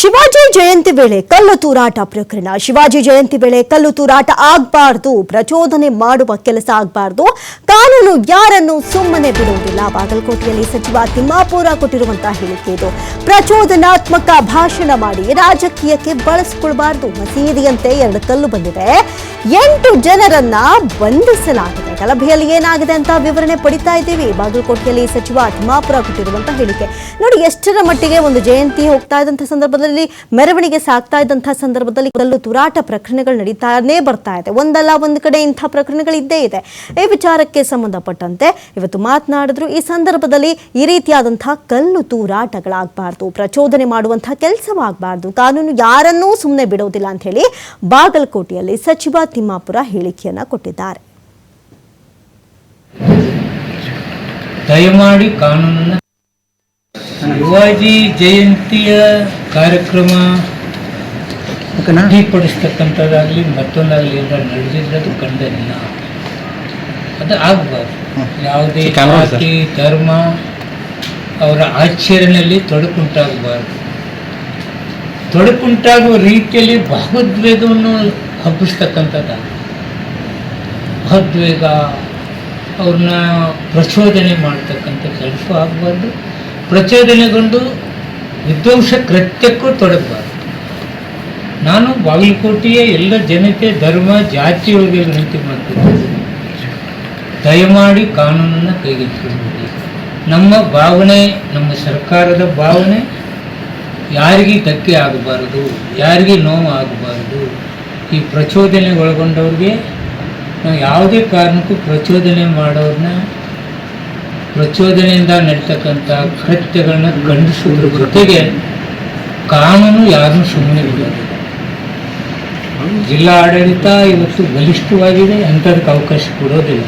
ಶಿವಾಜಿ ಜಯಂತಿ ವೇಳೆ ಕಲ್ಲು ತೂರಾಟ ಪ್ರಕರಣ. ಶಿವಾಜಿ ಜಯಂತಿ ವೇಳೆ ಕಲ್ಲು ತೂರಾಟ ಆಗಬಾರದು, ಪ್ರಚೋದನೆ ಮಾಡುವ ಕೆಲಸ ಆಗಬಾರದು, ಕಾನೂನು ಯಾರನ್ನು ಸುಮ್ಮನೆ ಬಿಡುವುದಿಲ್ಲ. ಬಾಗಲಕೋಟೆಯಲ್ಲಿ ಸಚಿವ ತಿಮ್ಮಾಪುರ ಕೊಟ್ಟಿರುವಂತಹ ಹೇಳಿಕೆ ಇದು. ಪ್ರಚೋದನಾತ್ಮಕ ಭಾಷಣ ಮಾಡಿ ರಾಜಕೀಯಕ್ಕೆ ಬಳಸಿಕೊಳ್ಳಬಾರದು. ಮಸೀದಿಯಂತೆ 2 ಕಲ್ಲು ಬಂದಿದೆ, 8 ಜನರನ್ನ ಬಂಧಿಸಲಾಗಿದೆ. ಗಲಭೆಯಲ್ಲಿ ಏನಾಗಿದೆ ಅಂತ ವಿವರಣೆ ಪಡಿತಾ ಇದ್ದೀವಿ. ಬಾಗಲಕೋಟೆಯಲ್ಲಿ ಸಚಿವ ತಿಮ್ಮಾಪುರ ಕೊಟ್ಟಿರುವಂತಹ ಹೇಳಿಕೆ ನೋಡಿ. ಎಷ್ಟರ ಮಟ್ಟಿಗೆ ಒಂದು ಜಯಂತಿ ಹೋಗ್ತಾ ಇದ್ದಂತಹ ಸಂದರ್ಭದಲ್ಲಿ, ಮೆರವಣಿಗೆ ಸಾಗ್ತಾ ಇದ್ದಂತಹ ಸಂದರ್ಭದಲ್ಲಿ ಕಲ್ಲು ತೂರಾಟ ಪ್ರಕರಣಗಳು ನಡೀತಾನೇ ಬರ್ತಾ ಇದೆ. ಒಂದಲ್ಲ ಒಂದು ಕಡೆ ಇಂಥ ಪ್ರಕರಣಗಳು ಇದ್ದೇ ಇದೆ. ಈ ವಿಚಾರಕ್ಕೆ ಸಂಬಂಧಪಟ್ಟಂತೆ ಇವತ್ತು ಮಾತನಾಡಿದ್ರು. ಈ ಸಂದರ್ಭದಲ್ಲಿ ಈ ರೀತಿಯಾದಂತಹ ಕಲ್ಲು ತೂರಾಟಗಳಾಗಬಾರ್ದು, ಪ್ರಚೋದನೆ ಮಾಡುವಂತಹ ಕೆಲಸವಾಗಬಾರ್ದು, ಕಾನೂನು ಯಾರನ್ನೂ ಸುಮ್ಮನೆ ಬಿಡೋದಿಲ್ಲ ಅಂತ ಹೇಳಿ ಬಾಗಲಕೋಟೆಯಲ್ಲಿ ಸಚಿವ ತಿಮ್ಮಾಪುರ ಹೇಳಿಕೆಯನ್ನ ಕೊಟ್ಟಿದ್ದಾರೆ. ದಯಮಾಡಿ ಕಾನೂನನ್ನು ಶಿವಾಜಿ ಜಯಂತಿಯ ಕಾರ್ಯಕ್ರಮ ಅಡ್ಡಿಪಡಿಸ್ತಕ್ಕಂಥದ್ದಾಗಲಿ ಮತ್ತೊಂದಾಗಲಿ ಅಂತ ನಡೆದಿರೋದು ಖಂಡನೀಯ. ಅದು ಆಗಬಾರ್ದು. ಯಾವುದೇ ಜಾತಿ ಧರ್ಮ ಅವರ ಆಚರಣೆಯಲ್ಲಿ ತೊಡಕುಂಟಾಗಬಾರ್ದು. ತೊಡಕುಂಟಾಗುವ ರೀತಿಯಲ್ಲಿ ಭಾವೋದ್ವೇಗವನ್ನು ಹಬ್ಬಿಸ್ತಕ್ಕಂಥದ್ದು, ಭಾವೋದ್ವೇಗ ಅವ್ರನ್ನ ಪ್ರಚೋದನೆ ಮಾಡ್ತಕ್ಕಂಥ ಕೆಲಸ ಆಗಬಾರ್ದು. ಪ್ರಚೋದನೆಗೊಂಡು ವಿಧ್ವಂಸ ಕೃತ್ಯಕ್ಕೂ ತೊಡಗಬಾರ್ದು. ನಾನು ಬಾಗಲಕೋಟೆಯ ಎಲ್ಲ ಜನತೆ ಧರ್ಮ ಜಾತಿಯೊಳಗೆ ವಿನಂತಿ ಮಾಡ್ತೀನಿ, ದಯಮಾಡಿ ಕಾನೂನನ್ನು ಕೈಗೆತ್ತಿಕೊಳ್ಳಿ. ನಮ್ಮ ಭಾವನೆ, ನಮ್ಮ ಸರ್ಕಾರದ ಭಾವನೆ ಯಾರಿಗೂ ಧಕ್ಕೆ ಆಗಬಾರದು, ಯಾರಿಗೂ ನೋವು ಆಗಬಾರದು. ಈ ಪ್ರಚೋದನೆಗೊಳಗೊಂಡವ್ರಿಗೆ ನಾವು ಯಾವುದೇ ಕಾರಣಕ್ಕೂ ಪ್ರಚೋದನೆ ಮಾಡೋರನ್ನ, ಪ್ರಚೋದನೆಯಿಂದ ನಡೀತಕ್ಕಂಥ ಕೃತ್ಯಗಳನ್ನ ಖಂಡಿಸೋದ್ರ ಜೊತೆಗೆ ಕಾನೂನು ಯಾರನ್ನೂ ಸುಮ್ಮನೆ ಬಿಡೋದಿಲ್ಲ. ಜಿಲ್ಲಾ ಆಡಳಿತ ಇವತ್ತು ಬಲಿಷ್ಠವಾಗಿದೆ, ಅಂಥದಕ್ಕೆ ಅವಕಾಶ ಕೊಡೋದಿಲ್ಲ.